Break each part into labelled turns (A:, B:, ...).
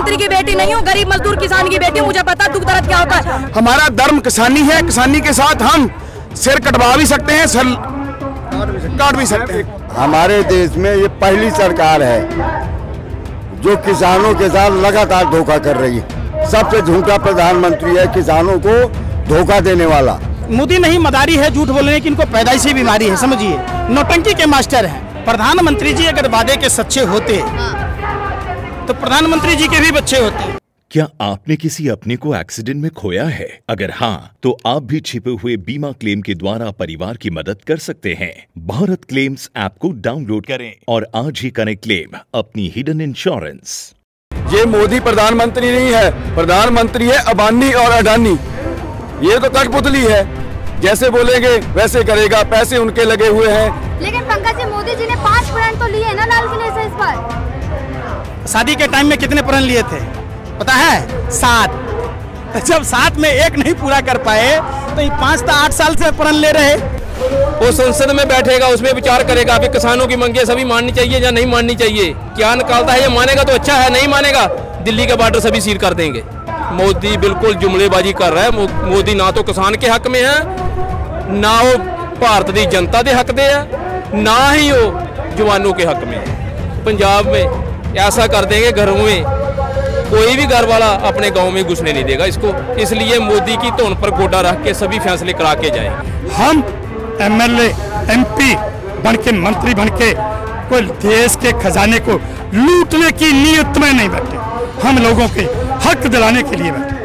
A: मंत्री की बेटी नहीं हूँ, गरीब मजदूर किसान की बेटी, मुझे पता दुख दर्द क्या होता है।
B: हमारा धर्म किसानी है, किसानी के साथ हम सिर कटवा भी सकते हैं, सर काट भी सकते हैं।
C: हमारे देश में ये पहली सरकार है जो किसानों के साथ लगातार धोखा कर रही है। सबसे झूठा प्रधानमंत्री है, किसानों को धोखा देने वाला।
D: मोदी नहीं मदारी है झूठ बोलने की, इनको पैदाइशी बीमारी है, समझिए, नौटंकी के मास्टर हैं। प्रधानमंत्री जी अगर वादे के सच्चे होते तो प्रधानमंत्री जी के भी बच्चे होते।
E: क्या आपने किसी अपने को एक्सीडेंट में खोया है? अगर हाँ, तो आप भी छिपे हुए बीमा क्लेम के द्वारा परिवार की मदद कर सकते हैं। भारत क्लेम्स ऐप को डाउनलोड करें और आज ही करें क्लेम अपनी हिडन इंश्योरेंस।
B: ये मोदी प्रधानमंत्री नहीं है, प्रधानमंत्री है अंबानी और अडानी। ये तो कठपुतली है, जैसे बोलेंगे वैसे करेगा, पैसे उनके लगे हुए हैं।
F: लेकिन पंकज जी, मोदी जी ने 5 प्रण तो लिए ना लाल किले से इस बार।
D: शादी के टाइम में कितने प्रण लिए थे पता है? 7। जब 7 में एक नहीं पूरा कर पाए तो ये 5 तो 8 साल से प्रण ले रहे।
G: वो संसद में बैठेगा, उसमें विचार करेगा कि किसानों की मांगे सभी माननी चाहिए या नहीं माननी चाहिए। क्या निकालता है, ये मानेगा तो अच्छा है, नहीं मानेगा दिल्ली के बॉर्डर सभी सील कर देंगे। मोदी बिल्कुल जुमलेबाजी कर रहा है। मोदी ना तो किसान के हक में है, ना वो भारत की जनता के हक में है, ना ही वो जवानों के हक में है। पंजाब में ऐसा कर देंगे, घरों में कोई भी घर वाला अपने गांव में घुसने नहीं देगा इसको। इसलिए मोदी की धौन पर गोडा रख के सभी फैसले करा के जाएंगे।
D: हम एमएलए एमपी बन के, मंत्री बन के कोई देश के खजाने को लूटने की नीयत में नहीं बैठे, हम लोगों के हक दिलाने के लिए बैठे।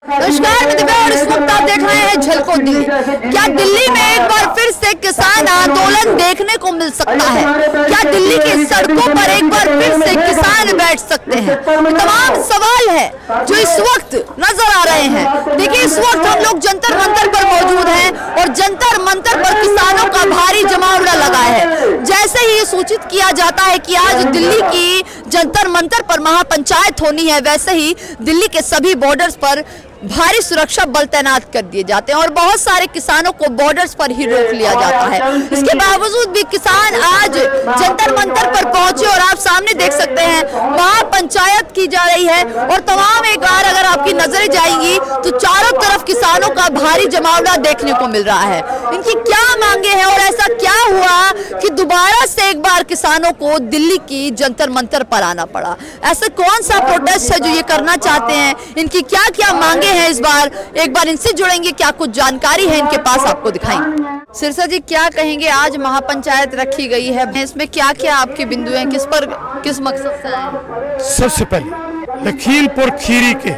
A: नमस्कार, मैं दिव्या और इस वक्त आप देख रहे हैं झलको दिल्ली। क्या दिल्ली में एक बार फिर से किसान आंदोलन देखने को मिल सकता है? क्या दिल्ली की सड़कों पर एक बार फिर से किसान बैठ सकते हैं? तमाम सवाल है जो इस वक्त नजर आ रहे हैं। देखिए, इस वक्त हम लोग जंतर मंतर पर मौजूद हैं और जंतर मंतर पर किसानों का भारी जमावड़ा लगा है। जैसे ही ये सूचित किया जाता है कि आज दिल्ली की जंतर मंतर पर महापंचायत होनी है, वैसे ही दिल्ली के सभी बॉर्डर्स पर भारी सुरक्षा बल तैनात कर दिए जाते हैं और बहुत सारे किसानों को बॉर्डर्स पर ही रोक लिया जाता है। इसके बावजूद भी किसान आज जंतर मंतर पर पहुंचे और आप सामने देख सकते हैं महापंचायत की जा रही है और तमाम एक बार अगर आपकी नजरें जाएंगी तो चारों तरफ किसानों का भारी जमावड़ा देखने को मिल रहा है। इनकी क्या मांगे हैं और ऐसा क्या हुआ कि दोबारा से एक बार किसानों को दिल्ली की जंतर मंतर पर आना पड़ा? ऐसा कौन सा प्रोटेस्ट है जो ये करना चाहते हैं? इनकी क्या क्या मांगे हैं इस बार? एक बार इनसे जुड़ेंगे, क्या कुछ जानकारी है इनके पास, आपको दिखाएंगे। सिरसा जी, क्या कहेंगे? आज महापंचायत रखी गई है, इसमें क्या क्या आपके बिंदु हैं, किस पर किस मकसद से आए?
D: सबसे पहले लखीमपुर खीरी के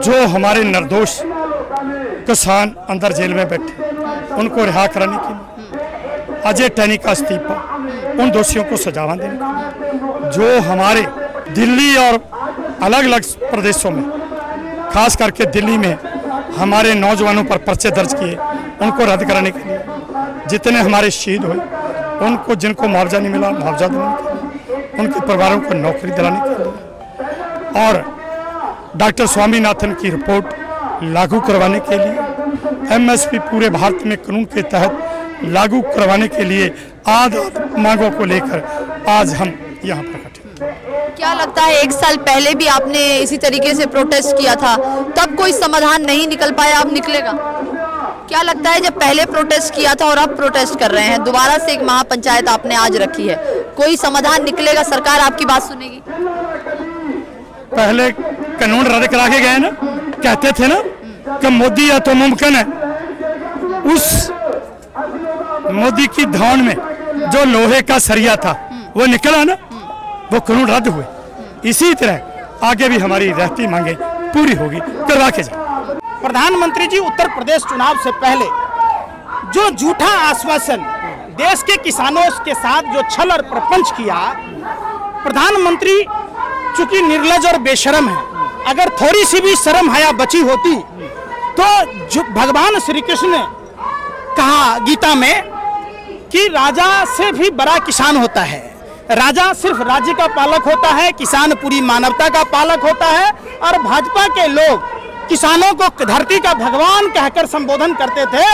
D: जो हमारे निर्दोष किसान अंदर जेल में बैठे, उनको रिहा कराने के लिए, अजय टैनी का इस्तीफा, उन दोषियों को सजावा देने के लिए, जो हमारे दिल्ली और अलग अलग प्रदेशों में, खास करके दिल्ली में हमारे नौजवानों पर पर्चे दर्ज किए, उनको रद्द कराने के लिए, जितने हमारे शहीद हुए उनको, जिनको मुआवजा नहीं मिला, मुआवजा देने के लिए, उनके परिवारों को नौकरी दिलाने के लिए, और डॉक्टर स्वामीनाथन की रिपोर्ट लागू करवाने के लिए, एमएसपी पूरे भारत में कानून के तहत लागू करवाने के लिए आदि मांगों को लेकर आज हम यहाँ पर इकट्ठे।
A: क्या लगता है, 1 साल पहले भी आपने इसी तरीके से प्रोटेस्ट किया था, तब कोई समाधान नहीं निकल पाया, अब निकलेगा? क्या लगता है, जब पहले प्रोटेस्ट किया था और अब प्रोटेस्ट कर रहे हैं, दोबारा से एक महापंचायत आपने आज रखी है, कोई समाधान निकलेगा? सरकार आपकी बात सुनेगी?
D: पहले कानून रद्द करा के गए ना, कहते थे ना कि मोदी या तो मुमकिन है, उस मोदी की धान में जो लोहे का सरिया था वो निकला ना, वो कानून रद्द हुए। इसी तरह आगे भी हमारी रहती मांगे पूरी होगी, करवा के जाए। प्रधानमंत्री जी उत्तर प्रदेश चुनाव से पहले जो झूठा आश्वासन देश के किसानों के साथ जो छल और प्रपंच किया, प्रधानमंत्री चूंकि निर्लज और बेशरम है, अगर थोड़ी सी भी शर्म हया बची होती तो भगवान श्री कृष्ण ने कहा गीता में कि राजा से भी बड़ा किसान होता है। राजा सिर्फ राज्य का पालक होता है, किसान पूरी मानवता का पालक होता है। और भाजपा के लोग किसानों को धरती का भगवान कहकर संबोधन करते थे।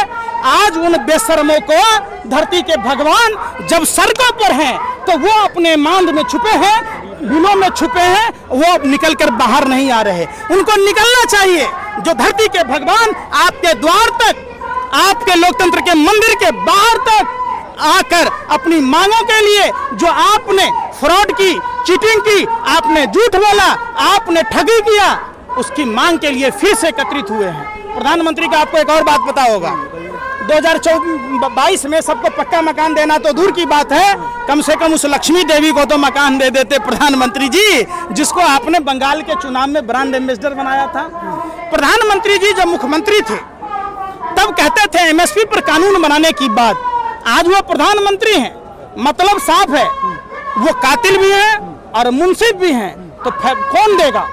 D: आज उन बेशर्मों को धरती के भगवान जब सड़कों पर हैं तो वो अपने मांद में छुपे हैं।
H: बिलों में छुपे हैं वो निकल कर बाहर नहीं आ रहे। उनको निकलना चाहिए। जो धरती के भगवान आपके द्वार तक, आपके लोकतंत्र के मंदिर के बाहर तक आकर अपनी मांगों के लिए जो आपने फ्रॉड की, चीटिंग की, आपने झूठ बोला, आपने ठगी किया, उसकी मांग के लिए फिर से एकत्रित हुए हैं। प्रधानमंत्री का आपको एक और बात पता होगा, 2022 में सबको पक्का मकान देना तो दूर की बात है, कम से कम उस लक्ष्मी देवी को तो मकान दे देते प्रधानमंत्री जी, जिसको आपने बंगाल के चुनाव में ब्रांड एम्बेसडर बनाया था। प्रधानमंत्री जी जब मुख्यमंत्री थे तब कहते थे एमएसपी पर कानून बनाने की बात, आज वो प्रधानमंत्री हैं, मतलब साफ है वो कातिल भी हैं और मुंसिफ भी हैं, तो कौन देगा?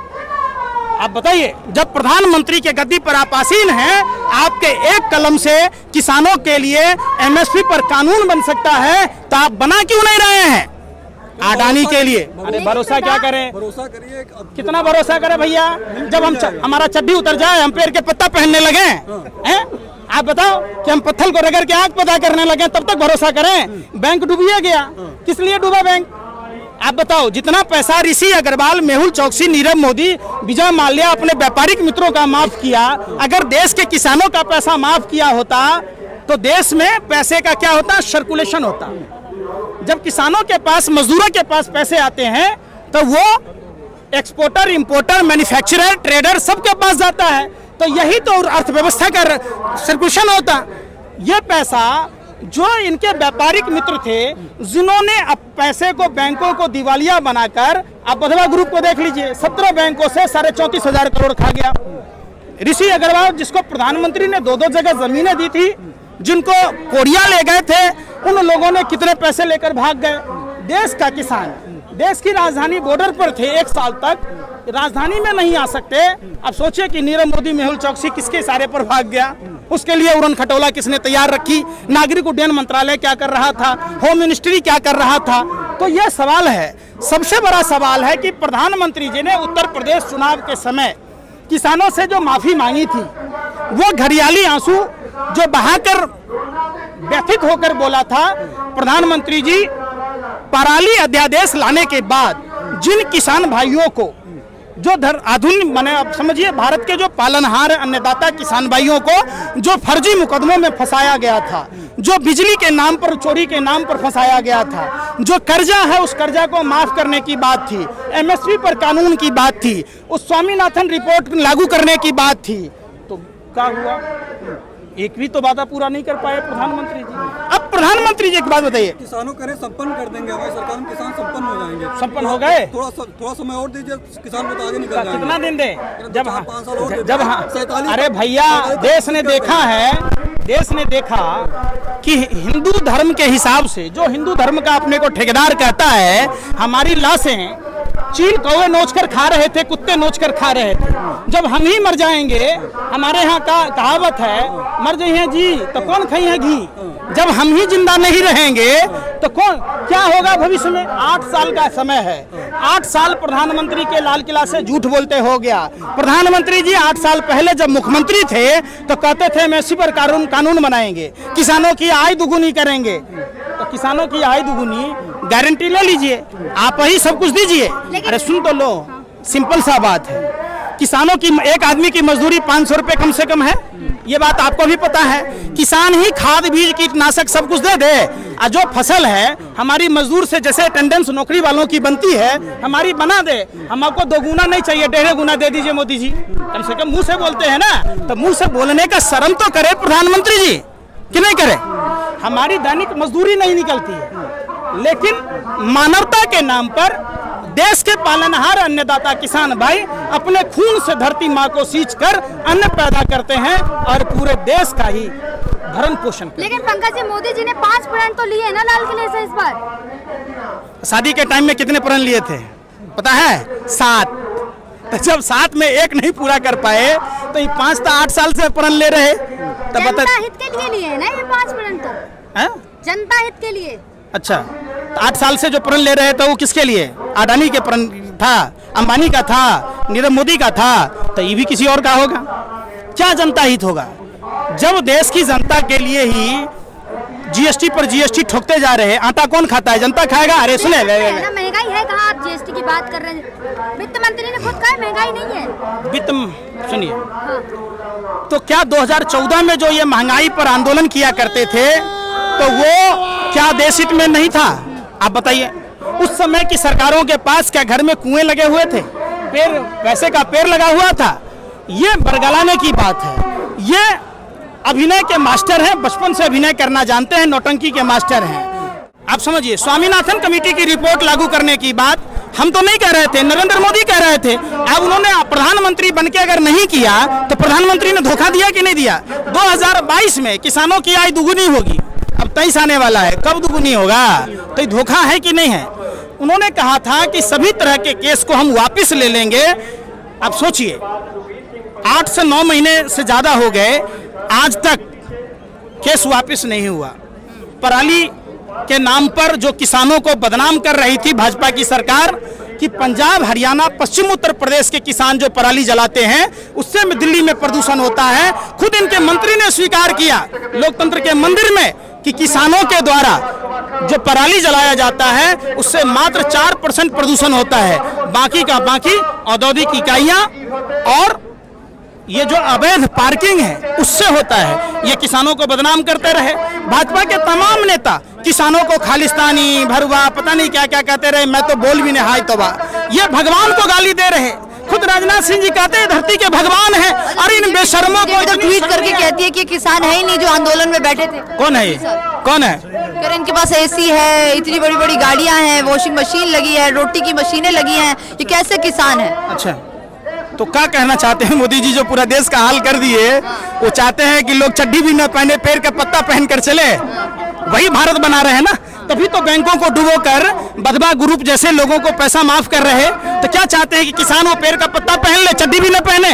H: आप बताइए, जब प्रधानमंत्री के गद्दी पर आप आसीन हैं, आपके एक कलम से किसानों के लिए एमएसपी पर कानून बन सकता है, तो आप बना क्यों नहीं रहे हैं अडानी के लिए? अरे भरोसा क्या करें, भरोसा करिए, कितना भरोसा करें भैया? जब हम हमारा चड्डी उतर जाए, हम पेड़ के पत्ता पहनने लगे हैं, आप बताओ कि हम पत्थर को रगड़ के आग पैदा करने लगे, तब तक भरोसा करें? बैंक डूबिया गया, किस लिए डूबा बैंक? आप बताओ, जितना पैसा ऋषि अग्रवाल, मेहुल चौकसी, नीरव मोदी, विजय माल्या अपने व्यापारिक मित्रों का माफ किया, अगर देश के किसानों का पैसा माफ किया होता तो देश में पैसे का क्या होता, सर्कुलेशन होता। जब किसानों के पास, मजदूरों के पास पैसे आते हैं तो वो एक्सपोर्टर, इंपोर्टर, मैन्युफैक्चरर, ट्रेडर सबके पास जाता है, तो यही तो अर्थव्यवस्था का सर्कुलेशन होता। ये पैसा जो इनके व्यापारिक मित्र थे, जिन्होंने अब पैसे को, बैंकों को दिवालिया बनाकर, आप बधवा ग्रुप को देख लीजिए, 17 बैंकों से 34,500 करोड़ खा गया। ऋषि अग्रवाल, जिसको प्रधानमंत्री ने 2-2 जगह जमीनें दी थी, जिनको कोरिया ले गए थे, उन लोगों ने कितने पैसे लेकर भाग गए। देश का किसान देश की राजधानी बॉर्डर पर थे, 1 साल तक राजधानी में नहीं आ सकते। अब सोचिए कि नीरव मोदी, मेहुल चौकसी किसके इशारे पर भाग गया, उसके लिए उड़न खटोला किसने तैयार रखी, नागरिक उड्डयन मंत्रालय क्या कर रहा था, होम मिनिस्ट्री क्या कर रहा था। तो यह सवाल है, सबसे बड़ा सवाल है कि प्रधानमंत्री जी ने उत्तर प्रदेश चुनाव के समय किसानों से जो माफी मांगी थी, वो घड़ियाली आंसू जो बहाकर व्यथित होकर बोला था, प्रधानमंत्री जी पराली अध्यादेश लाने के बाद जिन किसान भाइयों को, जो आधुनिक माने, आप समझिए, भारत के जो पालनहार अन्नदाता किसान भाइयों को जो फर्जी मुकदमों में फंसाया गया था, जो बिजली के नाम पर, चोरी के नाम पर फंसाया गया था, जो कर्जा है उस कर्जा को माफ करने की बात थी, एमएसपी पर कानून की बात थी, उस स्वामीनाथन रिपोर्ट लागू करने की बात थी, तो क्या हुआ? एक भी तो वादा पूरा नहीं कर पाए प्रधानमंत्री जी। अब प्रधानमंत्री जी एक बात बताइए, किसानों करें संपन्न कर देंगे, हमारी सरकार में किसान संपन्न हो जाएंगे। संपन्न हो गए? थोड़ा समय और दीजिए, किसान को तो आगे निकल जाएंगे। कितना दिन दे? जब 5 साल और, जब अरे भैया, देश ने देखा कि हिंदू धर्म के हिसाब से, जो हिंदू धर्म का अपने को ठेकेदार कहता है, हमारी लाशें चील कौवे नोच कर खा रहे थे, कुत्ते नोच कर खा रहे थे। जब हम ही मर जाएंगे, हमारे यहाँ का कहावत है, मर जाइए जी तो कौन खाइए घी। जब हम ही जिंदा नहीं रहेंगे तो कौन, क्या होगा भविष्य में? 8 साल का समय है, 8 साल प्रधानमंत्री के लाल किला से झूठ बोलते हो गया। प्रधानमंत्री जी 8 साल पहले जब मुख्यमंत्री थे तो कहते थे एमएसपी पर कानून बनाएंगे, किसानों की आय दुगुनी करेंगे। तो किसानों की आय दुगुनी गारंटी ले लीजिए, आप ही सब कुछ दीजिए। अरे सुन तो लो, सिंपल सा बात है, किसानों की, एक आदमी की मजदूरी 500 रुपए कम से कम है, ये बात आपको भी पता है। किसान ही खाद, बीज, कीटनाशक सब कुछ दे दे, और जो फसल है हमारी मजदूर से जैसे अटेंडेंस नौकरी वालों की बनती है, हमारी बना दे। हमको 2 गुना नहीं चाहिए, 1.5 गुना दे दीजिए मोदी जी। कम से कम मुंह से बोलते हैं ना, तो मुंह से बोलने का शर्म तो करे प्रधानमंत्री जी, कि नहीं करे? हमारी दैनिक मजदूरी नहीं निकलती है, लेकिन मानवता के नाम पर देश के पालनहार अन्नदाता किसान भाई अपने खून से धरती माँ को सींच कर अन्न पैदा करते हैं और पूरे देश का ही भरण पोषण करते हैं।
F: लेकिन पंकज जी, मोदी जी ने 5 प्रण तो लिए ना लाल किले से इस बार।
H: शादी के टाइम में कितने प्रण लिए थे पता है? 7। तो जब 7 में 1 नहीं पूरा कर पाए तो ये 5 तो 8 साल से प्रण ले रहे।
F: तो जनता हित के लिए लिए ना ये 5 प्रण, तो जनता हित के लिए। अच्छा,
H: तो 8 साल से जो प्रण ले रहे थे वो किसके लिए? अडानी के प्रण था, अंबानी का था, नीरव मोदी का था, तो ये भी किसी और का होगा? क्या जनता हित होगा? जब देश की जनता के लिए ही जीएसटी पर जीएसटी ठोकते जा रहे हैं, आटा कौन खाता है? जनता खाएगा। अरे सुने,
F: महंगाई है कहाँ? आप जीएसटी की बात कर रहे हैं, वित्त मंत्री ने खुद कहा महंगाई नहीं है।
H: वित्त सुनिए, तो क्या 2014 में जो ये महंगाई पर आंदोलन किया करते थे तो वो क्या देश हित में नहीं था? आप बताइए। उस समय की सरकारों के पास क्या घर में कुएं लगे हुए थे? पेड़, पैसे का पेड़ लगा हुआ था? ये बरगलाने की बात है। ये अभिनय के मास्टर हैं, बचपन से अभिनय करना जानते हैं, नौटंकी के मास्टर हैं। आप समझिए, स्वामीनाथन कमेटी की रिपोर्ट लागू करने की बात हम तो नहीं कह रहे थे, नरेंद्र मोदी कह रहे थे। अब उन्होंने प्रधानमंत्री बनके अगर नहीं किया तो प्रधानमंत्री ने धोखा दिया कि नहीं दिया? 2022 में किसानों की आय दुगुनी होगी, अब 23 आने वाला है, कब दुगुनी होगा? तो ये धोखा है कि नहीं है? उन्होंने कहा था कि सभी तरह के केस को हम वापस ले लेंगे। अब सोचिए, 8 से 9 महीने से ज्यादा हो गए, आज तक केस वापस नहीं हुआ। पराली के नाम पर जो किसानों को बदनाम कर रही थी भाजपा की सरकार कि पंजाब, हरियाणा, पश्चिम उत्तर प्रदेश के किसान जो पराली जलाते हैं उससे दिल्ली में प्रदूषण होता है। खुद इनके मंत्री ने स्वीकार किया लोकतंत्र के मंदिर में कि किसानों के द्वारा जो पराली जलाया जाता है उससे मात्र 4% प्रदूषण होता है, बाकी का बाकी औद्योगिक इकाइयां और ये जो अवैध पार्किंग है उससे होता है। ये किसानों को बदनाम करते रहे। भाजपा के तमाम नेता किसानों को खालिस्तानी, भरुआ, पता नहीं क्या क्या कहते रहे, मैं तो बोल भी नहीं, हाय तौबा। ये भगवान को गाली दे रहे। खुद राजनाथ सिंह जी कहते हैं धरती के भगवान हैं, और इन बेशर्मों को
A: तो ट्वीट करके कहती है कि किसान है ही नहीं जो आंदोलन में बैठे थे।
H: कौन है ये? कौन है?
A: कह रहे इनके पास एसी है, इतनी बड़ी बड़ी गाड़ियां हैं, वॉशिंग मशीन लगी है, रोटी की मशीनें लगी हैं, ये कैसे किसान है?
H: अच्छा, तो क्या कहना चाहते हैं मोदी जी जो पूरा देश का हाल कर दिए? वो चाहते हैं कि लोग चड्डी भी न पहने, पेड़ का पत्ता पहन कर चले, वही भारत बना रहे हैं ना। तभी तो बैंकों को डुबोकर बदबा ग्रुप जैसे लोगों को पैसा माफ कर रहे। तो क्या चाहते हैं कि किसान वो पेड़ का पत्ता पहन ले, चड्डी भी न पहने?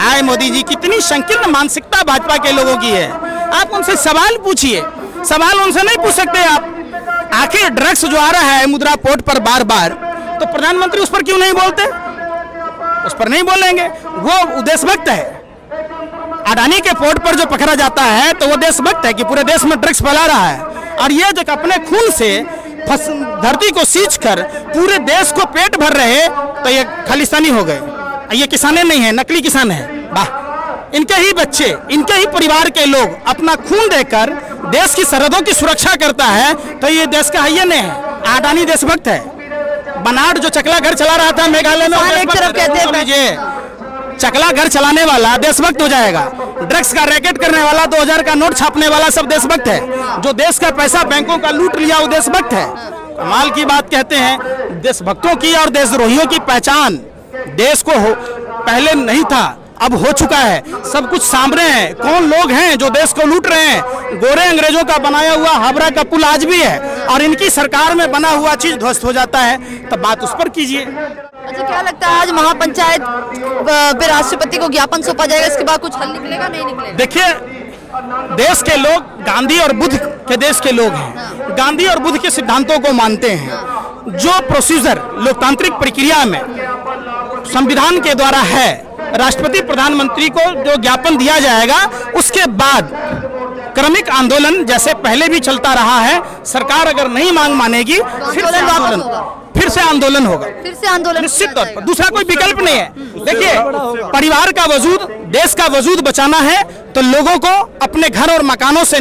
H: आए मोदी जी, कितनी संकीर्ण मानसिकता भाजपा के लोगों की है। आप उनसे सवाल पूछिए, सवाल उनसे नहीं पूछ सकते आप। आखिर ड्रग्स जो आ रहा है मुद्रा पोर्ट पर बार बार, तो प्रधानमंत्री उस पर क्यों नहीं बोलते? उस पर नहीं बोलेंगे, वो देशभक्त है। अडानी के पोर्ट पर जो पकड़ा जाता है तो वो देशभक्त है कि पूरे देश में ड्रग्स फैला रहा है, और ये जो अपने खून से धरती को सींच कर पूरे देश को पेट भर रहे, तो ये खालिस्तानी हो गए। ये किसाने नहीं है, नकली किसान है। वाह, इनके ही बच्चे, इनके ही परिवार के लोग अपना खून देकर देश की सरहदों की सुरक्षा करता है, तो ये देश का है नहीं है। अडानी देशभक्त है। बनाट जो चकला घर चला रहा था मेघालय में,
A: एक तरफ कहते हैं
H: चकला घर चलाने वाला देशभक्त हो जाएगा, ड्रग्स का रैकेट करने वाला, 2000 का नोट छापने वाला सब देशभक्त है, जो देश का पैसा बैंकों का लूट लिया वो देशभक्त है। कमाल की बात कहते हैं देशभक्तों की और देशद्रोहियों की पहचान देश को पहले नहीं था, अब हो चुका है। सब कुछ सामने है, कौन लोग हैं जो देश को लूट रहे हैं। गोरे अंग्रेजों का बनाया हुआ हावड़ा का पुल आज भी है, और इनकी सरकार में बना हुआ चीज ध्वस्त हो जाता है, तो बात उस पर कीजिए।
A: अच्छा, क्या लगता है आज महापंचायत पे राष्ट्रपति को ज्ञापन सौंपा जाएगा, इसके बाद कुछ हल निकलेगा नहीं निकलेगा?
H: देखिए, देश के लोग गांधी और बुद्ध के देश के लोग हैं, गांधी और बुद्ध के सिद्धांतों को मानते हैं। जो प्रोसीजर लोकतांत्रिक प्रक्रिया में संविधान के द्वारा है, राष्ट्रपति प्रधानमंत्री को जो ज्ञापन दिया जाएगा उसके बाद क्रमिक आंदोलन जैसे पहले भी चलता रहा है। सरकार अगर नहीं मांग मानेगी फिर से आंदोलन होगा,
A: फिर से आंदोलन
H: निश्चित तौर पर। दूसरा कोई विकल्प नहीं है। देखिए, परिवार का वजूद, देश का वजूद बचाना है तो लोगों को अपने घर और मकानों से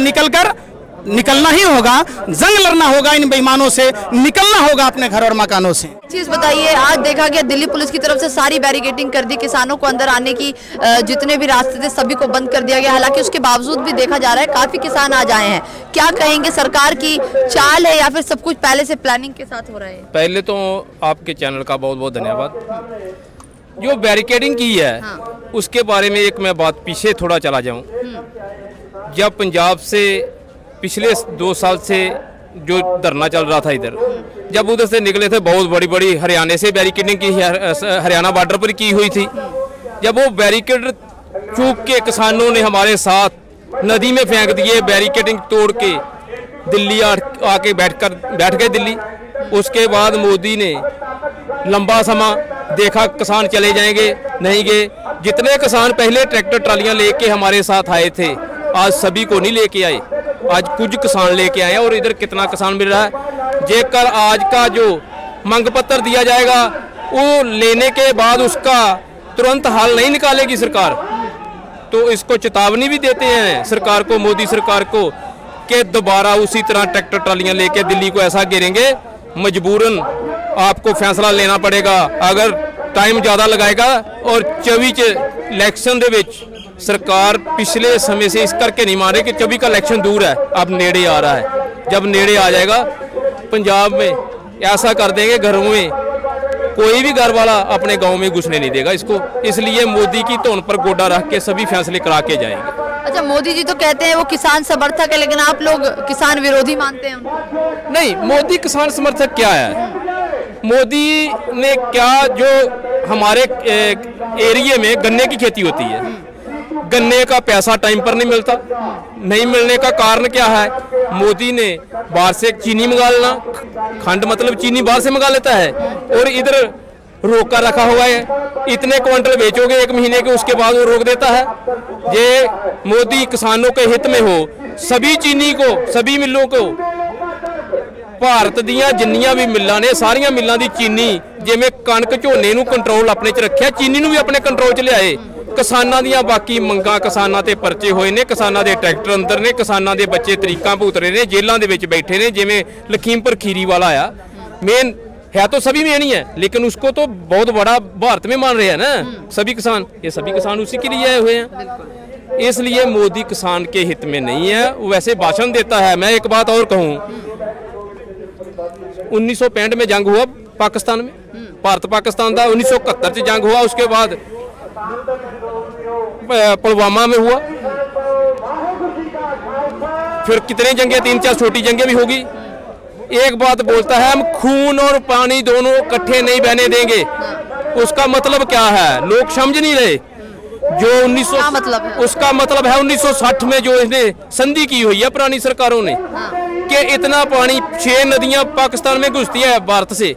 H: निकलना ही होगा, जंग लड़ना होगा, इन बेईमानों से निकलना होगा अपने घर और मकानों से।
A: चीज बताइए, आज देखा गया दिल्ली पुलिस की तरफ से सारी बैरिकेडिंग कर दी, किसानों को अंदर आने की जितने भी रास्ते थे सभी को बंद कर दिया गया। हालांकि उसके बावजूद भी देखा जा रहा है काफी किसान आज आए हैं। क्या कहेंगे, सरकार की चाल है या फिर सब कुछ पहले से प्लानिंग के साथ हो रहा है?
G: पहले तो आपके चैनल का बहुत बहुत धन्यवाद। जो बैरिकेडिंग की है उसके बारे में एक मैं बात पीछे थोड़ा चला जाऊं। जब पंजाब से पिछले 2 साल से जो धरना चल रहा था इधर, जब उधर से निकले थे बहुत बड़ी बड़ी हरियाणा से बैरिकेडिंग की, हरियाणा बॉर्डर पर की हुई थी। जब वो बैरिकेड चूक के किसानों ने हमारे साथ नदी में फेंक दिए, बैरिकेडिंग तोड़ के दिल्ली आके बैठ गए दिल्ली। उसके बाद मोदी ने लंबा समय देखा किसान चले जाएंगे, नहीं गए। जितने किसान पहले ट्रैक्टर ट्रालियां लेके हमारे साथ आए थे, आज सभी को नहीं लेके आए, आज कुछ किसान लेके आए। और इधर कितना किसान मिल रहा है, जेकर आज का जो मांग पत्र दिया जाएगा, वो लेने के बाद उसका तुरंत हल नहीं निकालेगी सरकार, तो इसको चेतावनी भी देते हैं सरकार को, मोदी सरकार को, कि दोबारा उसी तरह ट्रैक्टर ट्रालियां लेके दिल्ली को ऐसा गिरेंगे, मजबूरन आपको फैसला लेना पड़ेगा। अगर टाइम ज़्यादा लगाएगा और 24 इलेक्शन दे विच सरकार पिछले समय से इस करके नहीं मान रही कि 24 का इलेक्शन दूर है, अब नेड़े आ रहा है। जब नेड़े आ जाएगा पंजाब में ऐसा कर देंगे, घरों में कोई भी घर वाला अपने गांव में घुसने नहीं देगा इसको। इसलिए मोदी की धौन पर गोडा रख के सभी फैसले करा के जाएंगे।
A: अच्छा, मोदी जी तो कहते हैं वो किसान समर्थक है, लेकिन आप लोग किसान विरोधी मानते हैं उनको?
G: नहीं, मोदी किसान समर्थक क्या है? मोदी ने क्या, जो हमारे एरिया में गन्ने की खेती होती है, गन्ने का पैसा टाइम पर नहीं मिलता। नहीं मिलने का कारण क्या है? मोदी ने बाहर से चीनी मंगा लेना, खंड मतलब चीनी बाहर से मंगा लेता है और इधर रोक कर रखा हुआ है, इतने क्विंटल बेचोगे 1 महीने के, उसके बाद वो रोक देता है। ये मोदी किसानों के हित में हो, सभी चीनी को, सभी मिलों को, भारत दियां जिन्नियां भी मिल्लां ने सारियां मिल्लां दी चीनी, जिवें कणक झोने नूं कंट्रोल अपने च रखिया, चीनी नूं भी अपने कंट्रोल च लियाए। किसानां दियां बाकी मंगां, किसानां ते परचे होए ने, किसानां दे ट्रैक्टर अंदर ने, किसानां दे बच्चे तरीकां भुगत रहे ने, जेलां दे विच बैठे ने, जिवें लखीमपुर खीरी वाला आया। मेन है तो सभी में नहीं है, लेकिन उसको तो बहुत बड़ा भारत में मान रहे हैं ना सभी किसान, ये सभी किसान उसी के लिए आए हुए हैं। इसलिए मोदी किसान के हित में नहीं है, वो वैसे भाषण देता है। मैं एक बात और कहूँ, 1965 में जंग हुआ पाकिस्तान में, भारत पाकिस्तान का, 1971 में जंग हुआ, उसके बाद पुलवामा में हुआ, फिर कितने जंगे, 3-4 छोटी जंगे भी होगी। एक बात बोलता है, हम खून और पानी दोनों इकट्ठे नहीं बहने देंगे। उसका मतलब क्या है? लोग समझ नहीं रहे। जो 1900
A: मतलब है? उसका
G: मतलब है 1960 में जो इसने संधि की हुई है पुरानी सरकारों ने, कि इतना पानी, 6 नदियां पाकिस्तान में घुसती है भारत से,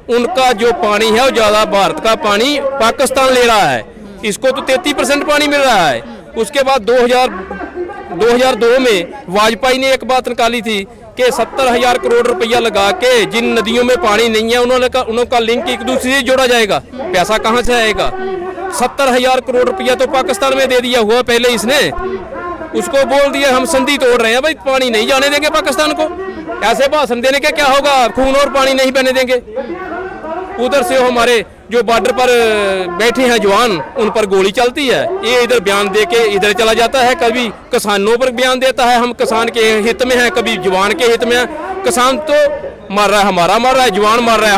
G: उनका जो पानी है वो ज्यादा भारत का पानी पाकिस्तान ले रहा है। इसको तो 33% पानी मिल रहा है। उसके बाद 2002 में वाजपेयी ने एक बात निकाली थी कि 70,000 करोड़ रुपया लगा के जिन नदियों में पानी नहीं है उनका लिंक एक दूसरे से जोड़ा जाएगा। पैसा कहाँ से आएगा? 70,000 करोड़ रुपया तो पाकिस्तान में दे दिया हुआ पहले इसने, उसको बोल दिया हम संधि तोड़ रहे हैं भाई, पानी नहीं जाने देंगे पाकिस्तान को। ऐसे भाषण देने के क्या होगा? खून और पानी नहीं बहने देंगे। उधर से हमारे जो बॉर्डर पर बैठे हैं जवान, उन पर गोली चलती है, ये इधर बयान दे के इधर चला जाता है, कभी किसानों पर बयान देता है हम किसान के हित में हैं, कभी जवान के हित में है। किसान तो मर रहा है, हमारा मर रहा है, जवान मर रहा है,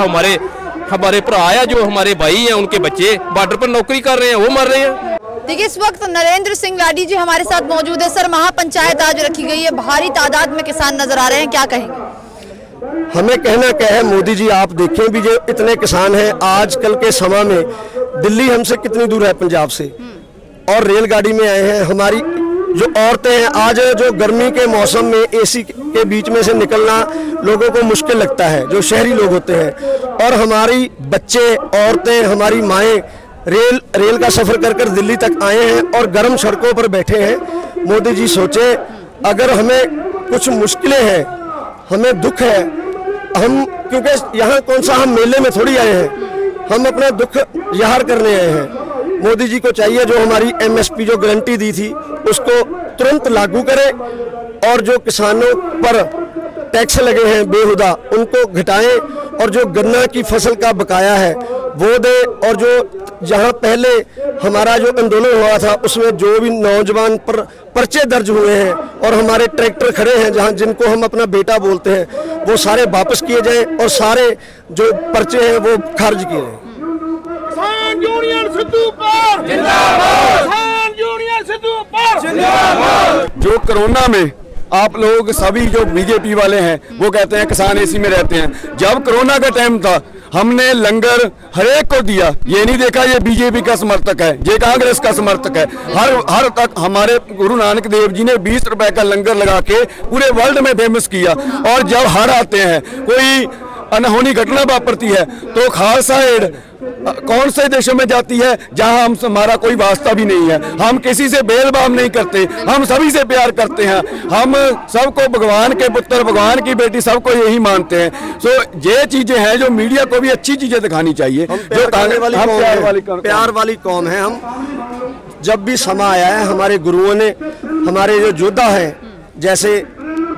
G: हमारे भरा है, जो हमारे भाई हैं, उनके बच्चे बॉर्डर पर नौकरी कर रहे हैं, वो मर रहे हैं।
A: देखिए, इस वक्त नरेंद्र सिंह लाडी जी हमारे साथ मौजूद है। सर, महापंचायत आज रखी गई है, भारी तादाद में किसान नजर आ रहे हैं, क्या कहेंगे?
I: हमें कहना क्या है, मोदी जी आप देखें भी, जो इतने किसान हैं आजकल के समय में, दिल्ली हमसे कितनी दूर है पंजाब से, और रेलगाड़ी में आए हैं। हमारी जो औरतें हैं, आज जो गर्मी के मौसम में एसी के बीच में से निकलना लोगों को मुश्किल लगता है, जो शहरी लोग होते हैं, और हमारी बच्चे, औरतें, हमारी माएँ रेल का सफ़र कर कर दिल्ली तक आए हैं और गर्म सड़कों पर बैठे हैं। मोदी जी सोचे, अगर हमें कुछ मुश्किलें हैं, हमें दुख है, हम क्योंकि यहाँ कौन सा हम मेले में थोड़ी आए हैं, हम अपना दुख ज़ाहिर करने आए हैं। मोदी जी को चाहिए जो हमारी MSP जो गारंटी दी थी उसको तुरंत लागू करे, और जो किसानों पर टैक्स लगे हैं बेहुदा उनको घटाएं, और जो गन्ना की फसल का बकाया है वो दे। और जो जहां पहले हमारा जो आंदोलन हुआ था उसमें जो भी नौजवान पर पर्चे दर्ज हुए हैं और हमारे ट्रैक्टर खड़े हैं जहां, जिनको हम अपना बेटा बोलते हैं, वो सारे वापस किए जाएं और सारे जो पर्चे हैं वो खारिज किए जाएं।
H: किसान यूनियन सिद्धूपुर जिंदाबाद, किसान यूनियन सिद्धूपुर जिंदाबाद।
B: जो कोरोना में आप लोग सभी जो बीजेपी वाले हैं वो कहते हैं किसान एसी में रहते हैं। जब कोरोना का टाइम था हमने लंगर हरेक को दिया, ये नहीं देखा ये बीजेपी का समर्थक है, ये कांग्रेस का समर्थक है। हर तक हमारे गुरु नानक देव जी ने 20 रुपए का लंगर लगा के पूरे वर्ल्ड में फेमस किया। और जब हर आते हैं, कोई अनहोनी घटना वापरती है तो खालसा एड कौन से देशों में जाती है जहां हमारा कोई वास्ता भी नहीं है। हम किसी से भेदभाव नहीं करते, हम सभी से प्यार करते हैं, हम सबको भगवान के पुत्र भगवान की बेटी सबको यही मानते हैं। सो ये चीजें हैं जो मीडिया को भी अच्छी चीजें दिखानी चाहिए। जो
I: प्यार वाली कौम है। हम जब भी समा आया है हमारे गुरुओं ने, हमारे जो योद्धा हैं जैसे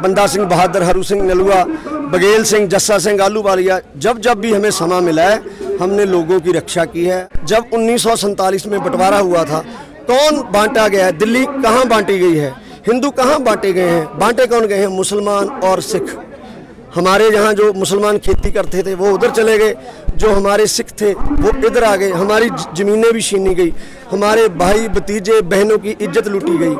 I: बंदा सिंह बहादुर, हरू सिंह नलुआ, बघेल सिंह, जस्सा सिंह आलूवालिया, जब भी हमें समा मिला है हमने लोगों की रक्षा की है। जब 1947 में बंटवारा हुआ था कौन बांटा गया है, दिल्ली कहाँ बांटी गई है, हिंदू कहाँ बांटे गए हैं, बांटे कौन गए हैं, मुसलमान और सिख। हमारे यहाँ जो मुसलमान खेती करते थे वो उधर चले गए, जो हमारे सिख थे वो इधर आ गए, हमारी ज़मीनें भी छीनी गई, हमारे भाई भतीजे बहनों की इज्जत लूटी गई।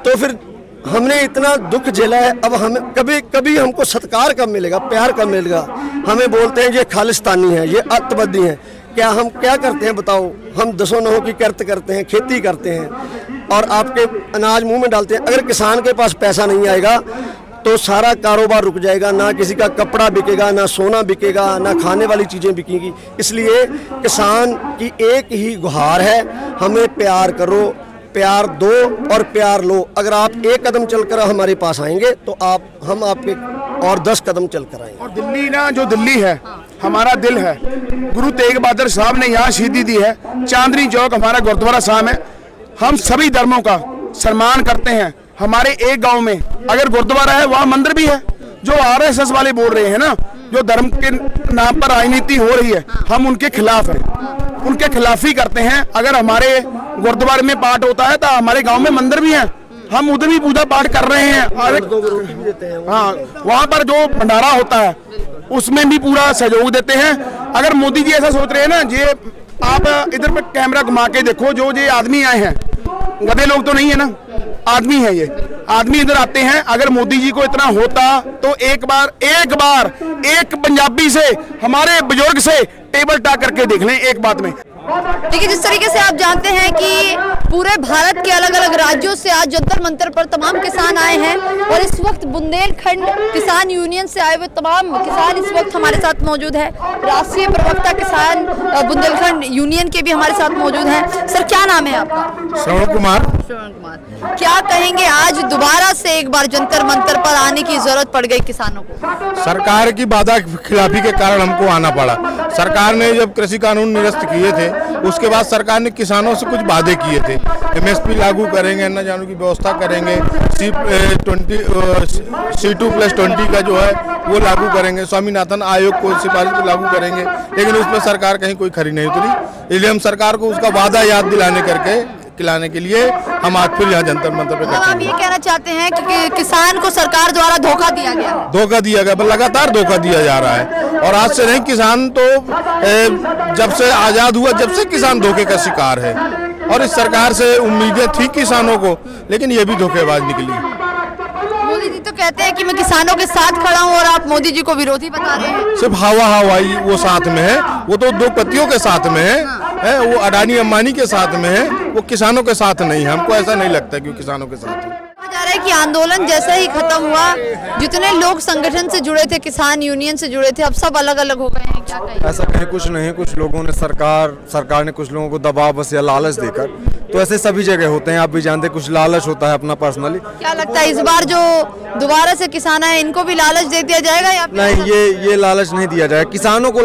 I: तो फिर हमने इतना दुख झेला है, अब हमें कभी हमको सत्कार कब मिलेगा, प्यार कब मिलेगा। हमें बोलते हैं ये खालिस्तानी है, ये अत्तवादी है। क्या हम क्या करते हैं बताओ? हम दसों नहों की कर्त करते हैं, खेती करते हैं और आपके अनाज मुंह में डालते हैं। अगर किसान के पास पैसा नहीं आएगा तो सारा कारोबार रुक जाएगा, ना किसी का कपड़ा बिकेगा, ना सोना बिकेगा, ना खाने वाली चीज़ें बिकेंगी। इसलिए किसान की एक ही गुहार है, हमें प्यार करो, प्यार दो और प्यार लो। अगर आप एक कदम चलकर हमारे पास आएंगे तो हम आपके और 10 कदम चलकर आएंगे।
J: और दिल्ली ना, जो दिल्ली है हमारा दिल है। गुरु तेग बहादुर साहब ने यहाँ शहीदी दी है। चांदनी चौक हमारा गुरुद्वारा साहब है। हम सभी धर्मों का सम्मान करते हैं। हमारे एक गांव में अगर गुरुद्वारा है वहाँ मंदिर भी है। जो RSS वाले बोल रहे हैं ना, जो धर्म के नाम पर राजनीति हो रही है, हम उनके खिलाफ हैं, उनके खिलाफ ही करते हैं। अगर हमारे गुरुद्वारे में पाठ होता है तो हमारे गांव में मंदिर भी है, हम उधर भी पूजा पाठ कर रहे हैं। हाँ, वहाँ पर जो भंडारा होता है उसमें भी पूरा सहयोग देते हैं। अगर मोदी जी ऐसा सोच रहे हैं ना, ये आप इधर पे कैमरा घुमा के देखो, जो ये आदमी आए हैं, गधे लोग तो नहीं है ना, आदमी है ये आदमी इधर आते हैं। अगर मोदी जी को इतना होता तो एक बार एक पंजाबी से, हमारे बुजुर्ग से टेबल टॉक करके देख लें एक बात में।
A: देखिए, जिस तरीके से आप जानते हैं कि पूरे भारत के अलग अलग राज्यों से आज जंतर मंतर पर तमाम किसान आए हैं और इस वक्त बुंदेलखंड किसान यूनियन से आए हुए तमाम किसान इस वक्त हमारे साथ मौजूद है। राष्ट्रीय प्रवक्ता किसान बुंदेलखंड यूनियन के भी हमारे साथ मौजूद हैं। सर, क्या नाम है आपका?
K: श्रवण कुमार।
A: क्या कहेंगे, आज दोबारा से एक बार जंतर मंतर पर आने की जरूरत पड़ गई किसानों को?
K: सरकार की वादा खिलाफी के कारण हमको आना पड़ा। सरकार ने जब कृषि कानून निरस्त किए थे उसके बाद सरकार ने किसानों से कुछ वादे किए थे। MSP लागू करेंगे, अन्न दानों की व्यवस्था करेंगे, C2+20 का जो है वो लागू करेंगे, स्वामीनाथन आयोग को सिफारिश को लागू करेंगे, लेकिन उस पर सरकार कहीं कोई खरी नहीं उतरी। इसलिए हम सरकार को उसका वादा याद दिलाने के लिए हम आज फिर यहाँ जंतर मंतर पे
A: आप ये कहना चाहते हैं कि किसान को सरकार द्वारा धोखा दिया गया,
K: लगातार धोखा दिया जा रहा है। और आज से नहीं, किसान तो जब से आजाद हुआ जब से किसान धोखे का शिकार है। और इस सरकार से उम्मीदें थी किसानों को, लेकिन ये भी धोखेबाज निकली।
A: मोदी जी तो कहते हैं कि मैं किसानों के साथ खड़ा हूं और आप मोदी जी को विरोधी बता रहे हैं।
K: सिर्फ हवाई वो साथ में है, वो तो दो पतियों के साथ में है, वो अडानी अंबानी के साथ में है, वो किसानों के साथ नहीं है। हमको ऐसा नहीं लगता कि वो किसानों के साथ है।
A: जा रहा है कि आंदोलन जैसे ही खत्म हुआ, जितने लोग संगठन से जुड़े थे, किसान यूनियन से जुड़े थे, अब सब अलग अलग हो गए हैं। क्या कहें?
L: ऐसा कहीं कुछ नहीं, कुछ लोगों ने सरकार ने कुछ लोगों को दबाव बस या लालच देकर, तो ऐसे सभी जगह होते हैं, आप भी जानते हैं, कुछ लालच होता है अपना पर्सनली।
A: क्या लगता है इस बार जो दोबारा से किसान आए इनको भी लालच दे दिया जाएगा या
L: नहीं? ये लालच नहीं दिया जाएगा।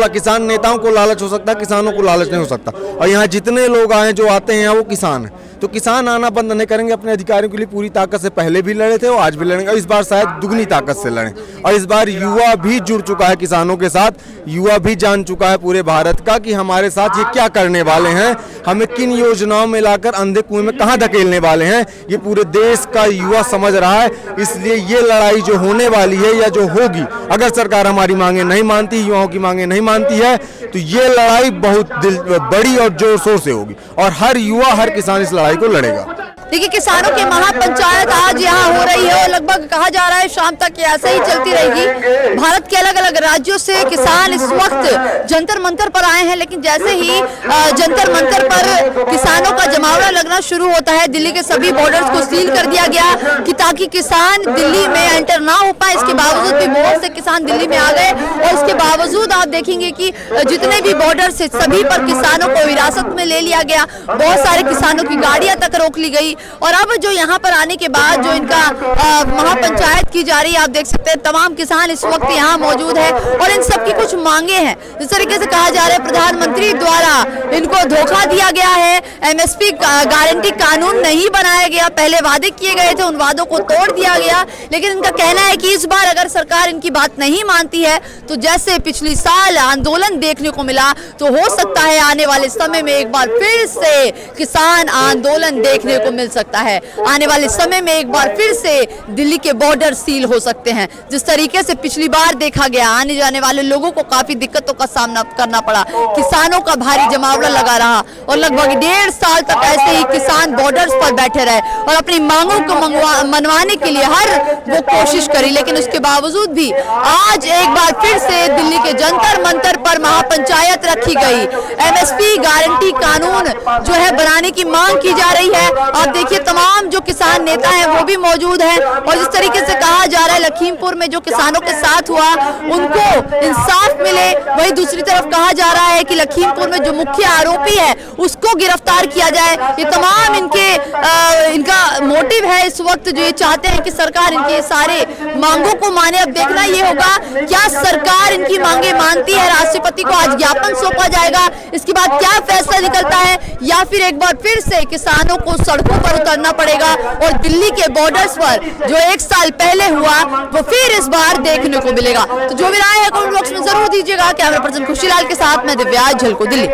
L: किसान नेताओं को लालच हो सकता है, किसानों को लालच नहीं हो सकता। और यहाँ जितने लोग आए जो आते हैं वो किसान है, तो किसान आना बंद नहीं करेंगे। अपने अधिकारियों के लिए पूरी ताकत से पहले भी लड़े थे और आज भी लड़ेंगे, इस बार शायद दुगनी ताकत से लड़ें। और इस बार युवा भी जुड़ चुका है किसानों के साथ, युवा भी जान चुका है पूरे भारत का कि हमारे साथ ये क्या करने वाले हैं, हमें किन योजनाओं में लाकर अंधे कुएं में कहां धकेलने वाले हैं, ये पूरे देश का युवा समझ रहा है। इसलिए ये लड़ाई जो होने वाली है या जो होगी, अगर सरकार हमारी मांगे नहीं मानती, युवाओं की मांगे नहीं मानती है, तो ये लड़ाई बहुत बड़ी और जोर शोर से होगी और हर युवा, हर किसान इस लड़ाई को लड़ेगा।
A: देखिए, किसानों की महापंचायत आज यहाँ हो रही है और लगभग कहा जा रहा है शाम तक ऐसे ही चलती रहेगी। भारत के अलग अलग राज्यों से किसान इस वक्त जंतर मंतर पर आए हैं, लेकिन जैसे ही जंतर मंतर पर किसानों का जमावड़ा लगना शुरू होता है, दिल्ली के सभी बॉर्डर्स को सील कर दिया गया कि ताकि किसान दिल्ली में एंटर ना हो पाए। इसके बावजूद भी बहुत से किसान दिल्ली में आ गए और उसके बावजूद आप देखेंगे कि जितने भी बॉर्डर से सभी पर किसानों को हिरासत में ले लिया गया। बहुत सारे किसानों की गाड़ियां तक रोक ली गई और अब जो यहाँ पर आने के बाद जो इनका महापंचायत की जा रही है, आप देख सकते हैं तमाम किसान इस वक्त यहाँ मौजूद है और इन सबकी कुछ मांगे हैं। जिस तरीके से कहा जा रहा है प्रधानमंत्री द्वारा इनको धोखा दिया गया है, एमएसपी गारंटी कानून नहीं बनाया गया, पहले वादे किए गए थे उन वादों को तोड़ दिया गया। लेकिन इनका कहना है कि इस बार अगर सरकार इनकी बात नहीं मानती है तो जैसे पिछली साल आंदोलन देखने को मिला तो हो सकता है आने वाले समय में एक बार फिर से किसान आंदोलन देखने को मिल सकता है। आने वाले समय में एक बार फिर से दिल्ली के बॉर्डर सील हो सकते हैं। जिस तरीके से पिछली बार देखा गया, आने जाने वाले लोगों को काफी दिक्कतों का सामना करना पड़ा, किसानों का भारी जमावड़ा लगा रहा और लगभग 1.5 साल तक ऐसे ही किसान बॉर्डर्स पर बैठे रहे और अपनी मांगों को मनवाने के लिए हर वो कोशिश करी। लेकिन उसके बावजूद भी आज एक बार फिर से दिल्ली के जंतर मंतर पर महापंचायत रखी गई। एमएसपी गारंटी कानून जो है बनाने की मांग की जा रही है। आप देखिए तमाम जो किसान नेता हैं वो भी मौजूद हैं और जिस तरीके से कहा जा रहा है लखीमपुर में जो किसानों के साथ हुआ उनको इंसाफ मिले, वही दूसरी तरफ कहा जा रहा है कि लखीमपुर में जो मुख्य आरोपी है उसको गिरफ्तार किया जाए। ये तमाम इनका मोटिव है इस वक्त, जो ये चाहते हैं कि सरकार इनके सारे मांगों को माने। अब देखना ये होगा क्या सरकार इनकी मांगे मानती है, राष्ट्रपति को आज ज्ञापन सौंपा जाएगा, इसके बाद क्या फैसला निकलता है, या फिर एक बार फिर से किसानों को सड़कों पर उतरना पड़ेगा और दिल्ली के बॉर्डर्स पर जो 1 साल पहले हुआ वो फिर इस बार देखने को मिलेगा। तो जो भी राय है कमेंट बॉक्स में जरूर दीजिएगा। कैमरा पर्सन खुशीलाल के साथ मैं दिव्या, झलको दिल्ली।